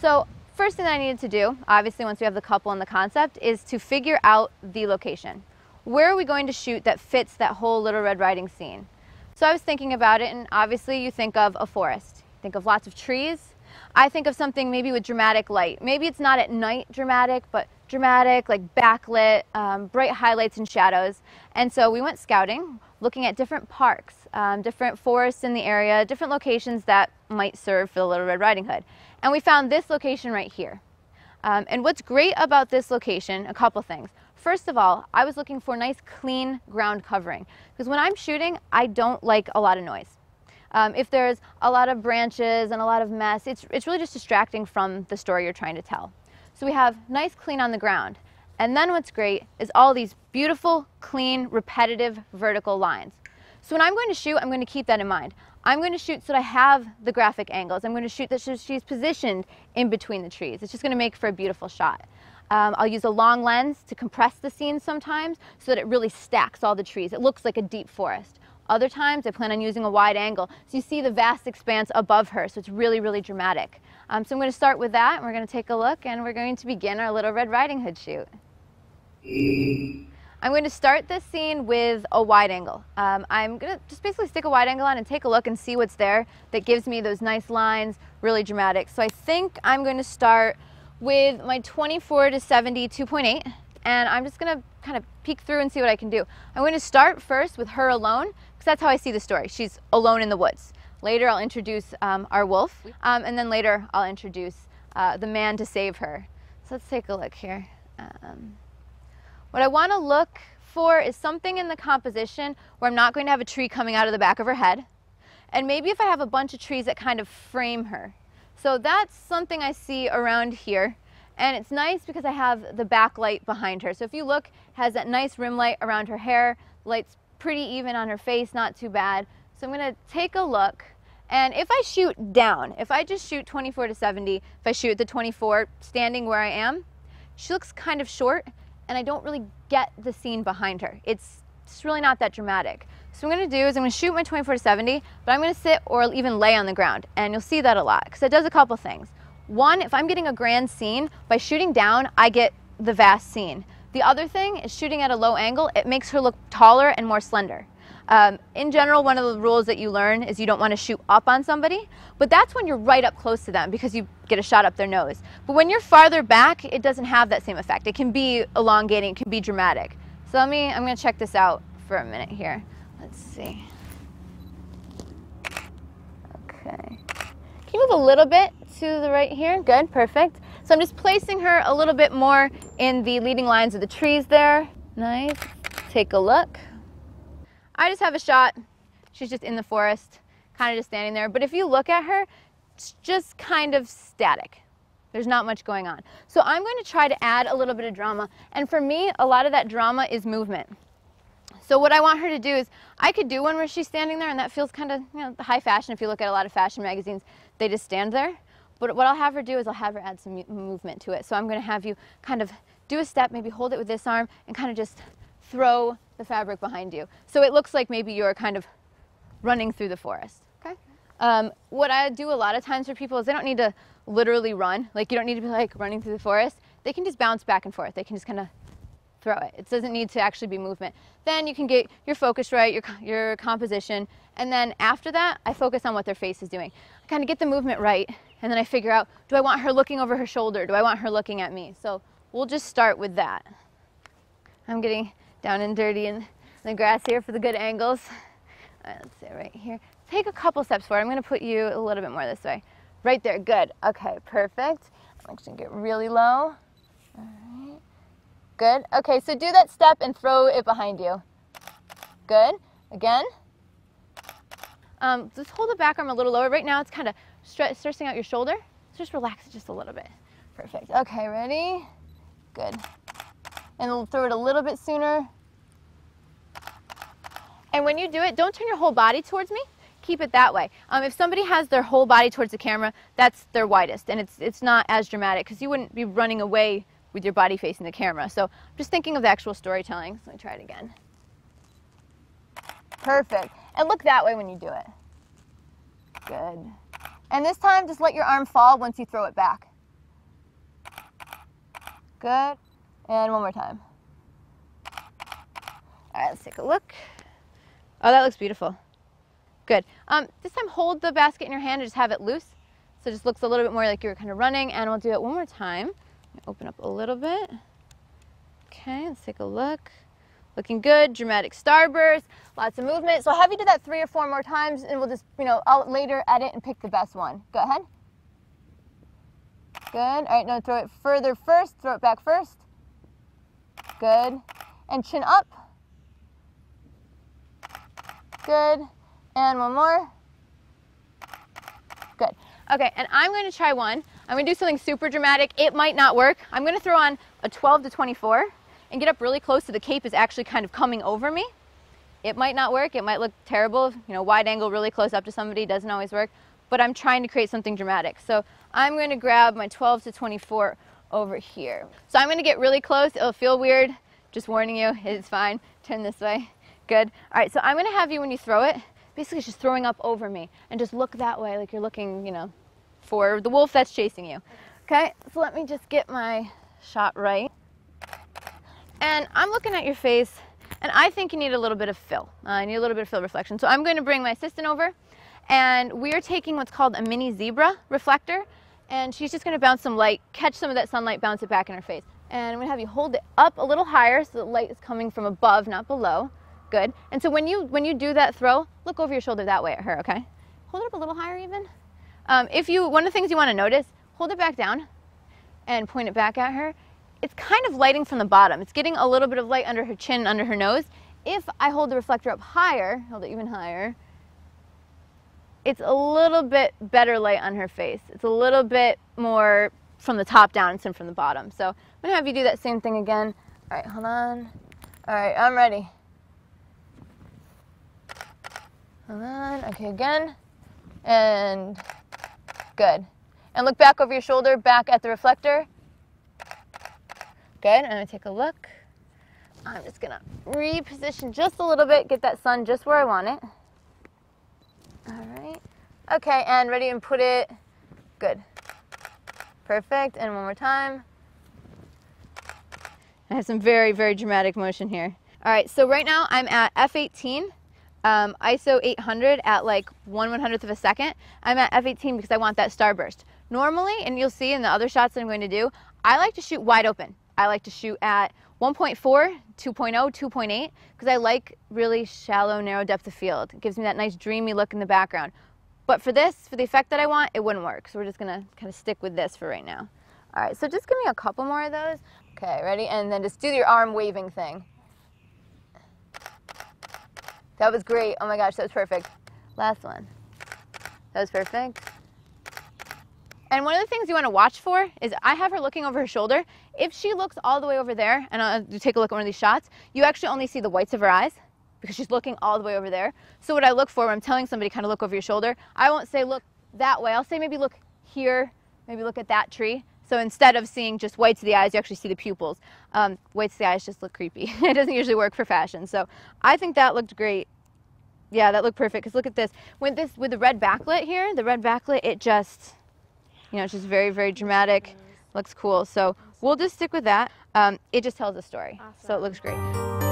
So first thing that I needed to do, obviously once we have the couple and the concept, is to figure out the location. Where are we going to shoot that fits that whole Little Red Riding scene? So I was thinking about it, and obviously you think of a forest. Think of lots of trees. I think of something maybe with dramatic light. Maybe it's not at night dramatic, but dramatic, like backlit, bright highlights and shadows. And so we went scouting, looking at different parks, different forests in the area, different locations that might serve for the Little Red Riding Hood. And we found this location right here. And what's great about this location, a couple things. First of all, I was looking for nice, clean ground covering. Because when I'm shooting, I don't like a lot of noise. If there's a lot of branches and a lot of mess, it's really just distracting from the story you're trying to tell. So we have nice, clean on the ground. And then what's great is all these beautiful, clean, repetitive, vertical lines. So when I'm going to shoot, I'm going to keep that in mind. I'm going to shoot so that I have the graphic angles. I'm going to shoot that she's positioned in between the trees. It's just going to make for a beautiful shot. I'll use a long lens to compress the scene sometimes so that it really stacks all the trees. It looks like a deep forest. Other times I plan on using a wide angle so you see the vast expanse above her, so it's really, really dramatic. So I'm going to start with that, and we're going to take a look, and we're going to begin our Little Red Riding Hood shoot. I'm going to start this scene with a wide angle. I'm going to just basically stick a wide angle on and take a look and see what's there that gives me those nice lines, really dramatic. So I think I'm going to start with my 24 to 70 2.8, and I'm just going to kind of peek through and see what I can do. I'm going to start first with her alone, because that's how I see the story. She's alone in the woods. Later I'll introduce our wolf, and then later I'll introduce the man to save her. So let's take a look here. What I want to look for is something in the composition where I'm not going to have a tree coming out of the back of her head, and maybe if I have a bunch of trees that kind of frame her. So that's something I see around here, and it's nice because I have the backlight behind her. So if you look, it has that nice rim light around her hair, light's pretty even on her face, not too bad. So I'm going to take a look, and if I shoot down, if I just shoot 24 to 70, if I shoot the 24 standing where I am, she looks kind of short, and I don't really get the scene behind her. It's really not that dramatic. So what I'm going to do is I'm going to shoot my 24 to 70, but I'm going to sit or even lay on the ground, and you'll see that a lot because it does a couple things. One, if I'm getting a grand scene, by shooting down, I get the vast scene. The other thing is shooting at a low angle, it makes her look taller and more slender. In general, one of the rules that you learn is you don't want to shoot up on somebody, but that's when you're right up close to them because you get a shot up their nose. But when you're farther back, it doesn't have that same effect. It can be elongating, it can be dramatic. So I'm going to check this out for a minute here. Let's see. Okay. Can you move a little bit to the right here? Good, perfect. So I'm just placing her a little bit more in the leading lines of the trees there. Nice. Take a look. I just have a shot. She's just in the forest, kind of just standing there. But if you look at her, it's just kind of static. There's not much going on. So I'm going to try to add a little bit of drama. And for me, a lot of that drama is movement. So what I want her to do is, I could do one where she's standing there and that feels kind of, high fashion. If you look at a lot of fashion magazines, they just stand there. But what I'll have her do is I'll have her add some movement to it. So I'm going to have you kind of do a step, maybe hold it with this arm and kind of just throw the fabric behind you. So it looks like maybe you're kind of running through the forest. Okay. What I do a lot of times for people is they don't need to literally run. Like you don't need to be like running through the forest. They can just bounce back and forth. They can just kind of throw it. It doesn't need to actually be movement. Then you can get your focus right, your composition, and then after that, I focus on what their face is doing. I kind of get the movement right, and then I figure out, do I want her looking over her shoulder? Do I want her looking at me? So we'll just start with that. I'm getting down and dirty in the grass here for the good angles. All right, let's see right here. Take a couple steps forward. I'm going to put you a little bit more this way. Right there, good. Okay, perfect. I'm actually going to get really low. All right. Good. Okay, so do that step and throw it behind you. Good. Again. Just hold the back arm a little lower. Right now it's kind of stretching out your shoulder. So just relax it just a little bit. Perfect. Okay, ready? Good. And we'll throw it a little bit sooner. And when you do it, don't turn your whole body towards me. Keep it that way. If somebody has their whole body towards the camera, that's their widest, and it's not as dramatic because you wouldn't be running away with your body facing the camera. So I'm just thinking of the actual storytelling. So let me try it again. Perfect. And look that way when you do it. Good. And this time, just let your arm fall once you throw it back. Good. And one more time. All right, let's take a look. Oh, that looks beautiful. Good. This time hold the basket in your hand and just have it loose. So it just looks a little bit more like you're kind of running, and we'll do it one more time. Open up a little bit. Okay, let's take a look. Looking good, dramatic starburst, lots of movement. So I'll have you do that 3 or 4 more times, and we'll just, I'll later edit and pick the best one. Go ahead. Good. All right, now throw it further first, throw it back first. Good. And chin up. Good. And one more. Good. Okay, and I'm going to try one. I'm going to do something super dramatic. It might not work. I'm going to throw on a 12 to 24 and get up really close so the cape is actually kind of coming over me. It might not work. It might look terrible. Wide angle really close up to somebody doesn't always work. But I'm trying to create something dramatic. So I'm going to grab my 12 to 24 over here. So I'm going to get really close. It'll feel weird. Just warning you, it's fine. Turn this way. Good. All right, so I'm going to have you, when you throw it, basically it's just throwing up over me, and just look that way like you're looking, for the wolf that's chasing you. Okay, so let me just get my shot right. And I'm looking at your face, and I think you need a little bit of fill. I need a little bit of fill reflection. So I'm going to bring my assistant over, and we are taking what's called a mini zebra reflector, and she's just going to bounce some light, catch some of that sunlight, bounce it back in her face. And I'm going to have you hold it up a little higher so the light is coming from above, not below. Good. And so when you do that throw, look over your shoulder that way at her, okay? Hold it up a little higher even. One of the things you want to notice, hold it back down and point it back at her. It's kind of lighting from the bottom. It's getting a little bit of light under her chin, under her nose. If I hold the reflector up higher, hold it even higher, it's a little bit better light on her face. It's a little bit more from the top down instead of from the bottom. So I'm going to have you do that same thing again. All right, hold on. All right, I'm ready. Hold on. Okay, again. And good. And look back over your shoulder, back at the reflector. Good. I'm going to take a look. I'm just going to reposition just a little bit, get that sun just where I want it. All right. Okay, and ready, and put it. Good. Perfect. And one more time. I have some very, very dramatic motion here. All right, so right now I'm at f18. ISO 800 at like 1/100th of a second. I'm at f18 because I want that starburst. Normally, and you'll see in the other shots that I'm going to do, I like to shoot wide open. I like to shoot at 1.4, 2.0, 2.8 because I like really shallow, narrow depth of field. It gives me that nice dreamy look in the background. But for this, for the effect that I want, it wouldn't work. So we're just going to kind of stick with this for right now. All right, so just give me a couple more of those. Okay, ready? And then just do your arm waving thing. That was great. Oh my gosh, that was perfect. Last one. That was perfect. And one of the things you want to watch for is I have her looking over her shoulder. If she looks all the way over there, and I'll take a look at one of these shots, you actually only see the whites of her eyes because she's looking all the way over there. So what I look for when I'm telling somebody kind of look over your shoulder, I won't say look that way. I'll say maybe look here, maybe look at that tree. So instead of seeing just whites of the eyes, you actually see the pupils. Whites of the eyes just look creepy. It doesn't usually work for fashion. So I think that looked great. Yeah, that looked perfect. Because look at this. With the red backlit here, the red backlit, it just, it's just very, very dramatic. Looks cool. So we'll just stick with that. It just tells a story. Awesome. So it looks great.